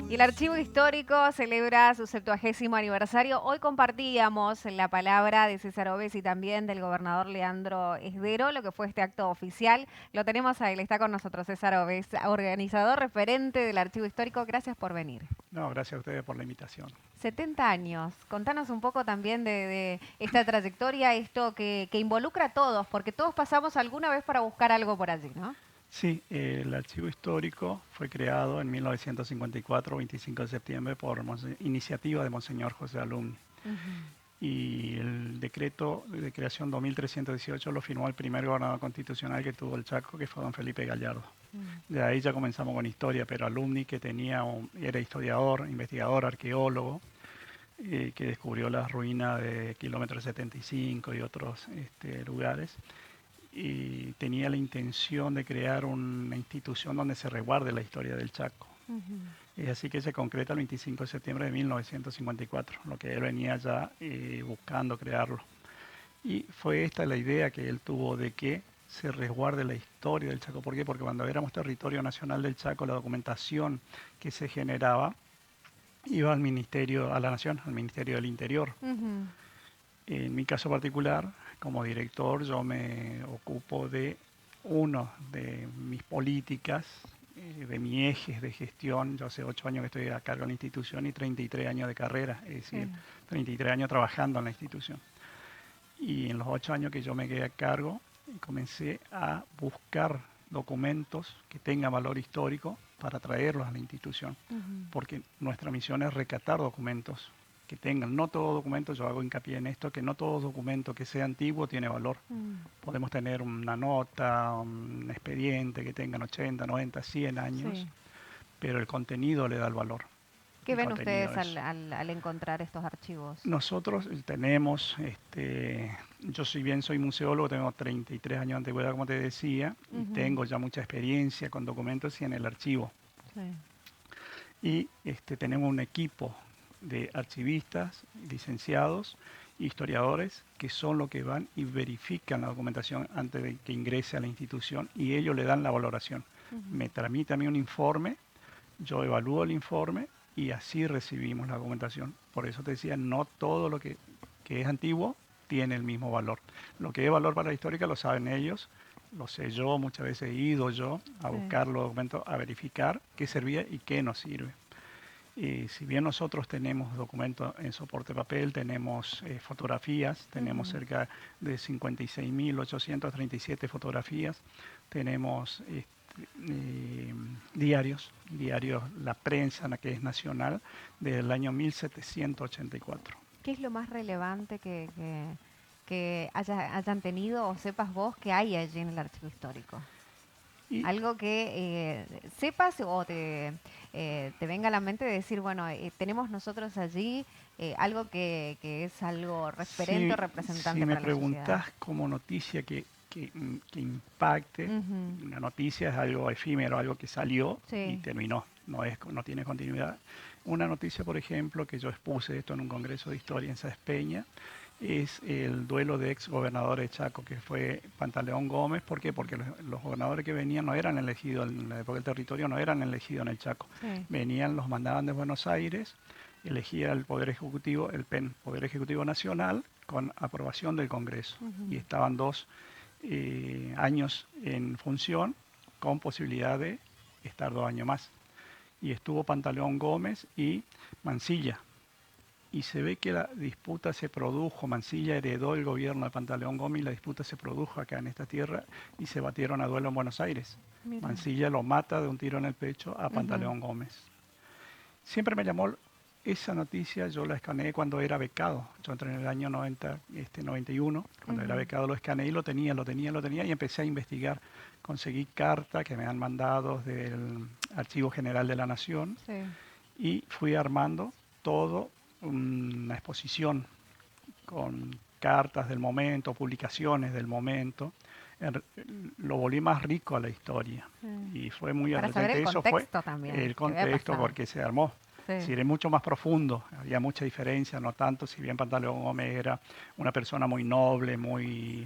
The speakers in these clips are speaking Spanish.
Y el Archivo Histórico celebra su 70º aniversario. Hoy compartíamos la palabra de César Oves y también del gobernador Leandro Esdero, lo que fue este acto oficial. Lo tenemos a él, está con nosotros César Oves, organizador, referente del Archivo Histórico. Gracias por venir. No, gracias a ustedes por la invitación. 70 años. Contanos un poco también de esta trayectoria, esto que involucra a todos, porque todos pasamos alguna vez para buscar algo por allí, ¿no? Sí, el archivo histórico fue creado en 1954, 25 de septiembre, por iniciativa de Monseñor José Alumni. Ujú. Y el decreto de creación 2318 lo firmó el primer gobernador constitucional que tuvo el Chaco, que fue don Felipe Gallardo. Mm. De ahí ya comenzamos con historia, pero Alumni, que era historiador, investigador, arqueólogo, que descubrió las ruinas de kilómetro 75 y otros lugares, y tenía la intención de crear una institución donde se resguarde la historia del Chaco. Ujú. Es así que se concreta el 25 de septiembre de 1954, lo que él venía ya buscando crearlo. Y fue esta la idea que él tuvo de que se resguarde la historia del Chaco. ¿Por qué? Porque cuando éramos territorio nacional del Chaco, la documentación que se generaba iba al Ministerio, a la Nación, al Ministerio del Interior. Ujú. En mi caso particular, como director, yo me ocupo de uno de mis políticas, de mis ejes de gestión. Yo hace 8 años que estoy a cargo de la institución y 33 años de carrera, es decir, Sí. 33 años trabajando en la institución. Y en los 8 años que yo me quedé a cargo, comencé a buscar documentos que tengan valor histórico para traerlos a la institución, Ujú. porque nuestra misión es rescatar documentos que tengan, no todo documento, yo hago hincapié en esto, que no todo documento que sea antiguo tiene valor. Mm. Podemos tener una nota, un expediente que tengan 80, 90, 100 años, Sí. pero el contenido le da el valor. ¿Qué El ven contenido ustedes es... al encontrar estos archivos? Nosotros tenemos, yo si bien soy museólogo, tengo 33 años de antigüedad, como te decía, y Ujú. tengo ya mucha experiencia con documentos y en el archivo. Sí. Y tenemos un equipo de archivistas, licenciados, historiadores, que son los que van y verifican la documentación antes de que ingrese a la institución y ellos le dan la valoración. Ujú. Me tramita a mí un informe, yo evalúo el informe y así recibimos la documentación. Por eso te decía, no todo lo que es antiguo tiene el mismo valor. Lo que es valor para la histórica lo saben ellos, lo sé yo, muchas veces he ido yo a Sí. buscar los documentos, a verificar qué servía y qué nos sirve. Y si bien nosotros tenemos documentos en soporte papel, tenemos fotografías, tenemos Ujú. cerca de 56.837 fotografías, tenemos diarios, la prensa que es nacional, del año 1784. ¿Qué es lo más relevante que hayan tenido o sepas vos que hay allí en el archivo histórico? Y Algo que sepas o te venga a la mente de decir, bueno, tenemos nosotros allí algo que es algo referente o si representante me para la sociedad. preguntas como noticia que impacte, Ujú. una noticia es algo efímero, algo que salió y Sí. terminó, no tiene continuidad. Una noticia, por ejemplo, que yo expuse esto en un congreso de historia en Sáenz Peña, es el duelo de ex gobernadores de Chaco, que fue Pantaleón Gómez. ¿Por qué? Porque los gobernadores que venían no eran elegidos en la época del territorio, no eran elegidos en el Chaco. Sí. Venían, los mandaban de Buenos Aires, elegía el Poder Ejecutivo, el PEN, Poder Ejecutivo Nacional, con aprobación del Congreso. Y Ujú. estaban 2 años en función, con posibilidad de estar 2 años más. Y estuvo Pantaleón Gómez y Mansilla, y se ve que la disputa se produjo, Mansilla heredó el gobierno de Pantaleón Gómez y la disputa se produjo acá en esta tierra y se batieron a duelo en Buenos Aires. Mira. Mansilla lo mata de un tiro en el pecho a Ujú. Pantaleón Gómez. Siempre me llamó esa noticia, yo la escaneé cuando era becado. Yo entré en el año 91, cuando era Ujú. becado lo escaneé y lo tenía y empecé a investigar. Conseguí cartas que me han mandado del Archivo General de la Nación Sí. y fui armando todo una exposición con cartas del momento, publicaciones del momento. En- lo volví más rico a la historia Sí. y fue muy Para saber el atrayente. Eso fue contexto también el que había contexto pasado. porque se armó. Sí. Si era mucho más profundo, había mucha diferencia, no tanto, si bien Pantaleón Gómez era una persona muy noble, muy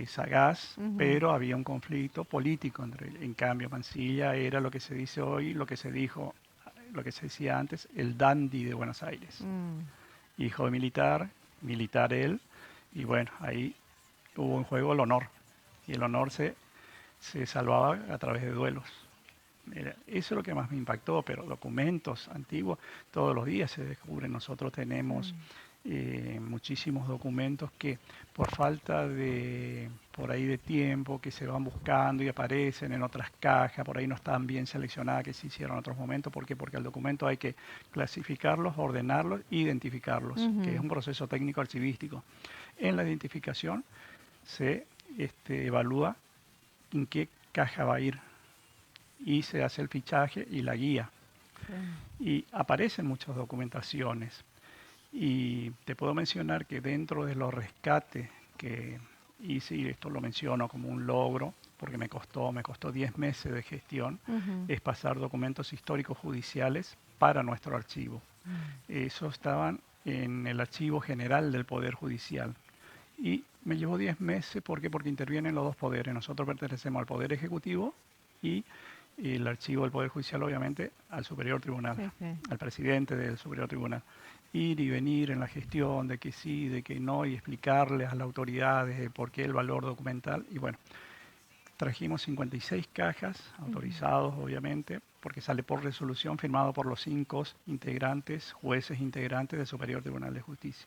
sagaz, Ujú. pero había un conflicto político en cambio Mansilla era lo que se dice hoy, lo que se dijo lo que se decía antes, el dandy de Buenos Aires. Hijo de militar, militar él, y bueno, ahí hubo en juego el honor, y el honor se salvaba a través de duelos. Eso es lo que más me impactó, pero documentos antiguos todos los días se descubren. Nosotros tenemos muchísimos documentos que por falta de por ahí de tiempo que se van buscando y aparecen en otras cajas, por ahí no están bien seleccionadas, que se hicieron en otros momentos. ¿Por qué? Porque el documento hay que clasificarlos, ordenarlos, identificarlos, que es un proceso técnico archivístico. En la identificación se evalúa en qué caja va a ir y se hace el fichaje y la guía. Y aparecen muchas documentaciones. Y te puedo mencionar que dentro de los rescates que hice, y esto lo menciono como un logro, porque me costó 10 meses de gestión, es pasar documentos históricos judiciales para nuestro archivo. Esos estaban en el archivo general del Poder Judicial. Y me llevó 10 meses, ¿por qué? Porque intervienen los dos poderes. Nosotros pertenecemos al Poder Ejecutivo y el archivo del Poder Judicial, obviamente, al Superior Tribunal, al presidente del Superior Tribunal. Ir y venir en la gestión de que sí, de que no, y explicarles a las autoridades por qué el valor documental. Y bueno, trajimos 56 cajas, autorizados obviamente, porque sale por resolución firmado por los 5 integrantes, jueces integrantes del Superior Tribunal de Justicia.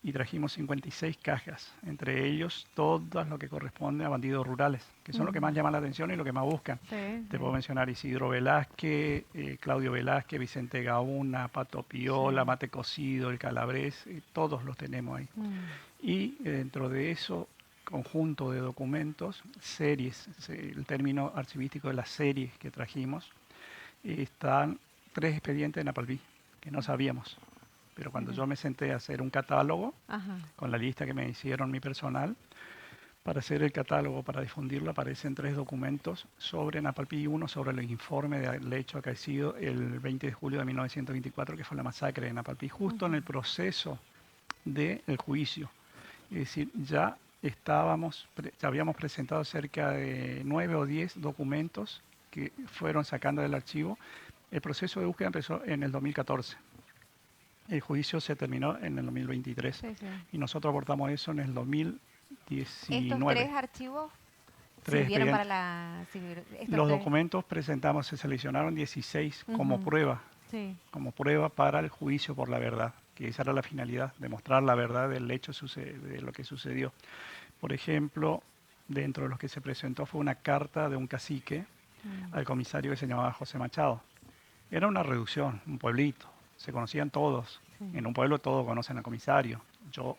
Y trajimos 56 cajas, entre ellos todas lo que corresponde a bandidos rurales, que son lo que más llama la atención y lo que más buscan. Te puedo mencionar Isidro Velázquez, Claudio Velázquez, Vicente Gauna, Pato Piola, Mate Cocido, el Calabrés, todos los tenemos ahí. Y dentro de eso, conjunto de documentos, series, el término archivístico de las series que trajimos, están 3 expedientes de Napalví, que no sabíamos. Pero cuando yo me senté a hacer un catálogo, con la lista que me hicieron mi personal, para hacer el catálogo, para difundirlo, aparecen 3 documentos sobre Napalpí y uno sobre el informe del hecho acaecido el 20 de julio de 1924, que fue la masacre de Napalpí, justo en el proceso del juicio. Es decir, ya habíamos presentado cerca de 9 o 10 documentos que fueron sacando del archivo. El proceso de búsqueda empezó en el 2014. El juicio se terminó en el 2023 y nosotros aportamos eso en el 2019. ¿Estos 3 archivos sirvieron para la... Los documentos presentamos, se seleccionaron 16 como prueba para el juicio por la verdad, que esa era la finalidad, demostrar la verdad del hecho de lo que sucedió. Por ejemplo, dentro de los que se presentó fue una carta de un cacique al comisario que se llamaba José Machado. Era una reducción, un pueblito. Se conocían todos. En un pueblo todos conocen al comisario. Yo,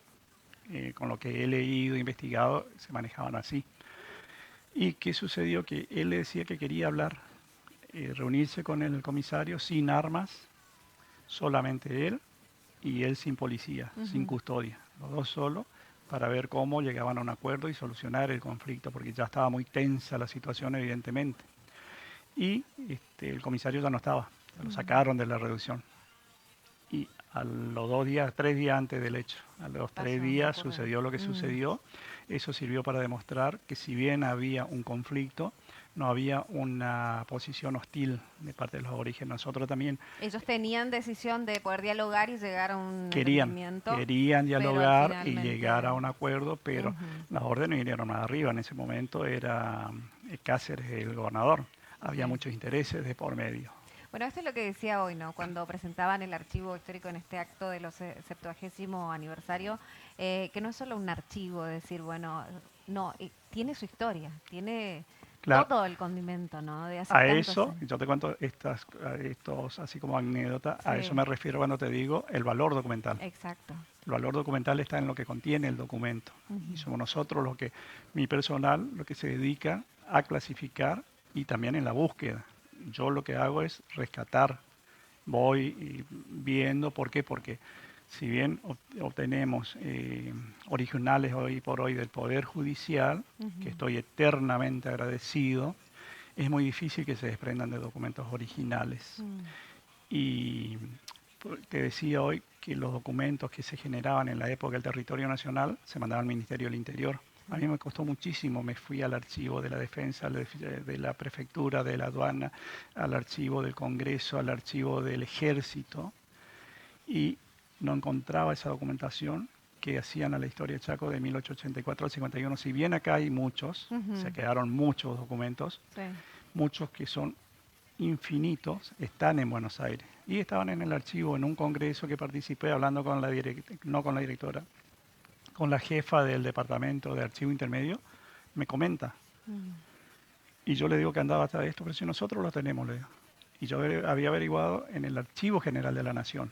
con lo que he leído e investigado, se manejaban así. ¿Y qué sucedió? Que él le decía que quería hablar, reunirse con el comisario sin armas, solamente él, y él sin policía, sin custodia, los dos solos, para ver cómo llegaban a un acuerdo y solucionar el conflicto, porque ya estaba muy tensa la situación, evidentemente. Y el comisario ya no estaba, lo sacaron de la reducción. Y a los 2 días, 3 días antes del hecho, a los 3 días sucedió lo que sucedió. Eso sirvió para demostrar que si bien había un conflicto, no había una posición hostil de parte de los aborígenes. Nosotros también... Ellos tenían decisión de poder dialogar y llegar a un entendimiento. Querían dialogar y llegar a un acuerdo, pero las órdenes vinieron más arriba. En ese momento era Cáceres el gobernador. Había muchos intereses de por medio. Bueno, esto es lo que decía hoy, ¿no? Cuando presentaban el archivo histórico en este acto de los 70º aniversario, que no es solo un archivo, decir, bueno, no, tiene su historia, tiene todo el condimento, ¿no? De hace a eso, yo te cuento estos así como anécdota, a eso me refiero cuando te digo el valor documental. Exacto. El valor documental está en lo que contiene el documento. Y somos nosotros mi personal, lo que se dedica a clasificar y también en la búsqueda. Yo lo que hago es rescatar, voy viendo, ¿por qué? Porque si bien obtenemos originales hoy por hoy del Poder Judicial, que estoy eternamente agradecido, es muy difícil que se desprendan de documentos originales. Y te decía hoy que los documentos que se generaban en la época del territorio nacional se mandaban al Ministerio del Interior. A mí me costó muchísimo, me fui al archivo de la defensa, de la prefectura, de la aduana, al archivo del Congreso, al archivo del Ejército, y no encontraba esa documentación que hacían a la historia de Chaco de 1884 al 51. Si bien acá hay muchos, se Ujú. quedaron muchos documentos, Sí. muchos que son infinitos, están en Buenos Aires. Y estaban en el archivo, en un congreso que participé hablando con no con la directora, con la jefa del departamento de archivo intermedio, me comenta. Mm. Y yo le digo que andaba hasta esto, pero si nosotros lo tenemos, le digo. Y yo había averiguado en el Archivo General de la Nación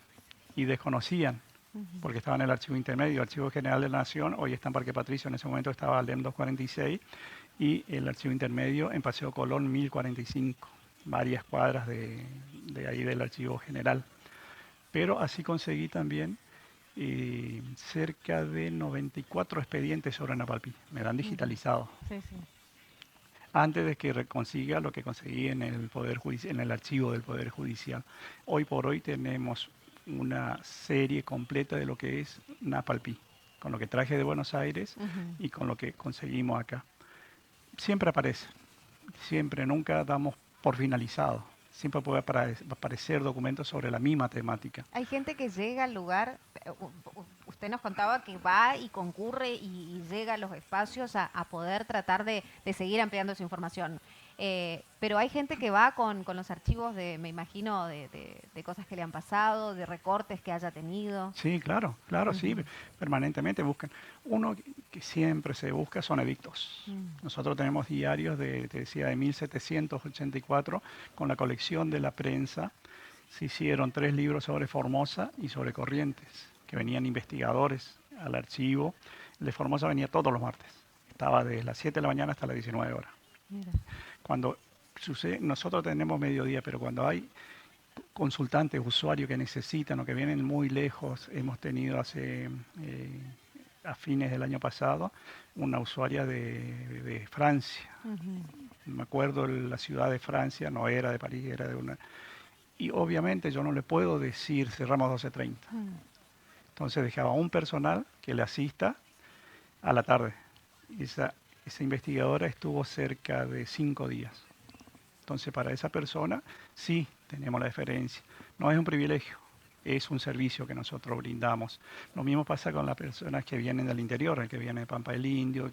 y desconocían, Ujú. porque estaba en el Archivo Intermedio, Archivo General de la Nación, hoy está en Parque Patricio, en ese momento estaba LEM 246 y el Archivo Intermedio en Paseo Colón 1045, varias cuadras de ahí del Archivo General. Pero así conseguí también cerca de 94 expedientes sobre Napalpí, me dan Mira. digitalizado Sí, sí. antes de que consiga lo que conseguí en el Poder Judicial, en el archivo del Poder Judicial. Hoy por hoy tenemos una serie completa de lo que es Napalpí, con lo que traje de Buenos Aires Ujú. y con lo que conseguimos acá. Siempre aparece, siempre, nunca damos por finalizado. Siempre puede aparecer documentos sobre la misma temática. Hay gente que llega al lugar, usted nos contaba que va y concurre y llega a los espacios a poder tratar de seguir ampliando su información. Pero hay gente que va con los archivos de, me imagino, de cosas que le han pasado, de recortes que haya tenido. Sí, claro, claro, sí, Ujú. permanentemente buscan. Uno que siempre se busca son edictos. Mm. Nosotros tenemos diarios te decía, de 1784, con la colección de la prensa. Se hicieron 3 libros sobre Formosa y sobre Corrientes, que venían investigadores al archivo. El de Formosa venía todos los martes. Estaba desde las 7 de la mañana hasta las 19 horas. Mira. Cuando sucede, nosotros tenemos mediodía, pero cuando hay consultantes, usuarios que necesitan o que vienen muy lejos. Hemos tenido a fines del año pasado, una usuaria de Francia. Ujú. Me acuerdo la ciudad de Francia, no era de París, era de una... Y obviamente yo no le puedo decir cerramos 12:30. Mm. Entonces dejaba un personal que le asista a la tarde. Esa investigadora estuvo cerca de 5 días. Entonces, para esa persona, sí tenemos la diferencia. No es un privilegio, es un servicio que nosotros brindamos. Lo mismo pasa con las personas que vienen del interior, el que viene de Pampa del Indio,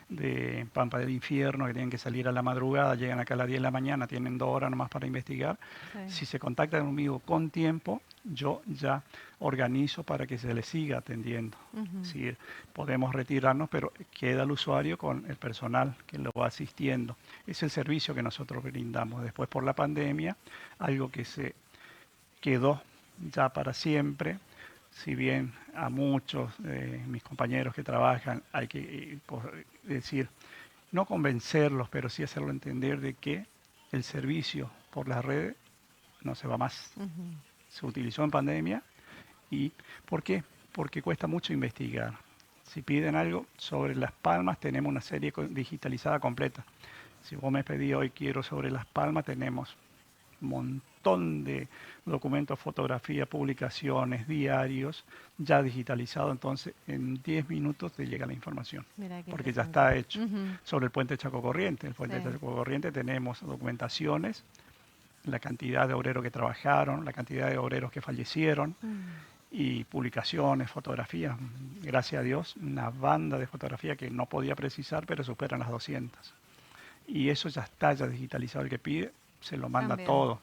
de Pampa del Infierno, que tienen que salir a la madrugada, llegan acá a las 10 de la mañana, tienen 2 horas nomás para investigar. Sí. Si se contactan conmigo con tiempo, yo ya organizo para que se les siga atendiendo. Ujú. Si podemos retirarnos, pero queda el usuario con el personal que lo va asistiendo. Es el servicio que nosotros brindamos. Después por la pandemia, algo que se quedó ya para siempre, si bien a muchos de mis compañeros que trabajan hay que decir, no convencerlos, pero sí hacerlo entender de que el servicio por las redes no se va más. Ujú. Se utilizó en pandemia. ¿Y por qué? Porque cuesta mucho investigar. Si piden algo sobre Las Palmas, tenemos una serie digitalizada completa. Si vos me pedís hoy quiero sobre Las Palmas, tenemos un montón de documentos, fotografías, publicaciones, diarios, ya digitalizado. Entonces, en 10 minutos te llega la información, Mira qué porque ya interesante. está hecho. Ujú. Sobre el puente Chaco Corriente. El puente Sí. Chaco Corriente tenemos documentaciones, la cantidad de obreros que trabajaron, la cantidad de obreros que fallecieron, Mm. y publicaciones, fotografías. Gracias a Dios, una banda de fotografías que no podía precisar, pero superan las 200. Y eso ya está, ya digitalizado. El que pide se lo manda También. todo.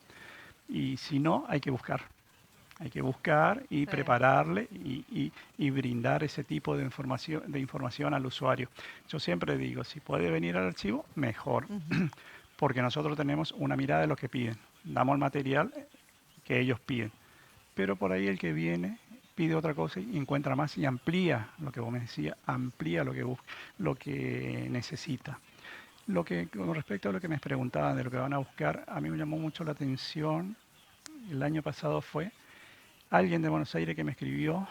Y si no, hay que buscar. Hay que buscar y Sí. prepararle y brindar ese tipo de información al usuario. Yo siempre digo, si puede venir al archivo, mejor, Ujú. porque nosotros tenemos una mirada de lo que piden. Damos el material que ellos piden. Pero por ahí el que viene pide otra cosa y encuentra más y amplía lo que vos me decías, amplía lo que busca, lo que necesita. Lo que, con respecto a lo que me preguntaban de lo que van a buscar, a mí me llamó mucho la atención. El año pasado fue alguien de Buenos Aires que me escribió,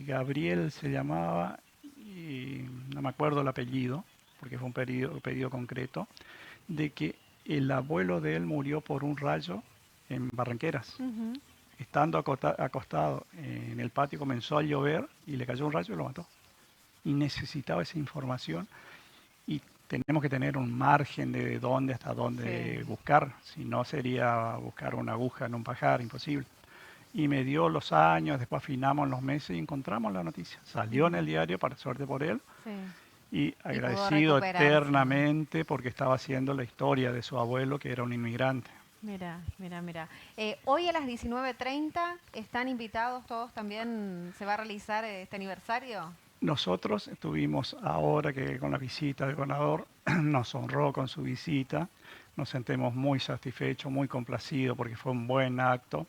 Gabriel se llamaba, y no me acuerdo el apellido, porque fue un pedido concreto, de que el abuelo de él murió por un rayo en Barranqueras. Ujú. Estando acostado en el patio comenzó a llover y le cayó un rayo y lo mató. y necesitaba esa información y tenemos que tener un margen de dónde hasta dónde Sí. buscar, si no sería buscar una aguja en un pajar, imposible. Y me dio los años, después afinamos los meses y encontramos la noticia. Salió en el Ujú. diario, para suerte por él, Sí. y Y pudo agradecido recuperarse. eternamente porque estaba haciendo la historia de su abuelo, que era un inmigrante. Mira, mira, mira. Hoy a las 19:30 están invitados todos también. ¿Se va a realizar este aniversario? Nosotros estuvimos ahora que con la visita del gobernador nos honró con su visita, nos sentimos muy satisfechos, muy complacidos porque fue un buen acto.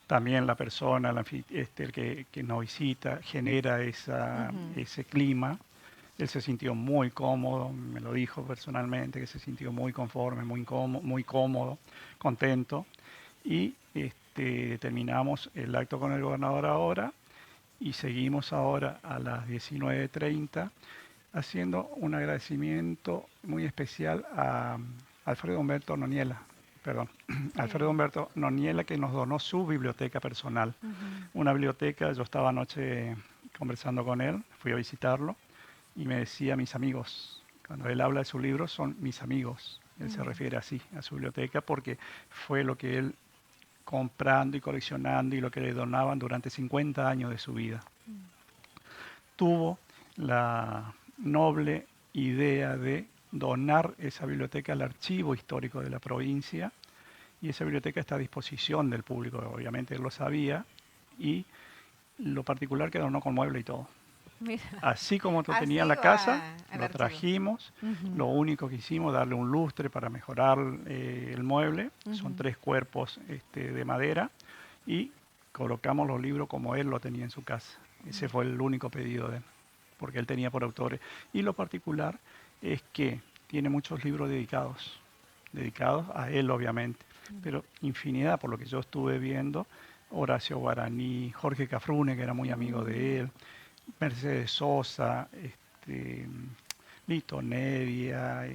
También la persona, el que nos visita, genera Ujú. ese clima. Él se sintió muy cómodo, me lo dijo personalmente, que se sintió muy conforme, muy cómodo, contento. Y terminamos el acto con el gobernador ahora y seguimos ahora a las 19:30 haciendo un agradecimiento muy especial a Alfredo Humberto Noniela, perdón, Alfredo Sí. Humberto Noniela, que nos donó su biblioteca personal. Ujú. Una biblioteca, yo estaba anoche conversando con él, fui a visitarlo y me decía mis amigos. Cuando él habla de su libro son mis amigos. Él se Mm. refiere así a su biblioteca porque fue lo que él comprando y coleccionando y lo que le donaban durante 50 años de su vida. Mm. Tuvo la noble idea de donar esa biblioteca al archivo histórico de la provincia y esa biblioteca está a disposición del público, obviamente él lo sabía, y lo particular que donó con mueble y todo. Mira, Así como lo tenía en así la casa, va al lo archivo. trajimos. Ujú. Lo único que hicimos, darle un lustre para mejorar el mueble. Son Ujú. 3 cuerpos de madera y colocamos los libros como él lo tenía en su casa. Ese fue el único pedido de él, porque él tenía por autores. Y lo particular es que tiene muchos libros dedicados a él obviamente, pero infinidad, por lo que yo estuve viendo, Horacio Guaraní, Jorge Cafrune, que era muy amigo de Mm. él, Mercedes Sosa, Lito Nevia,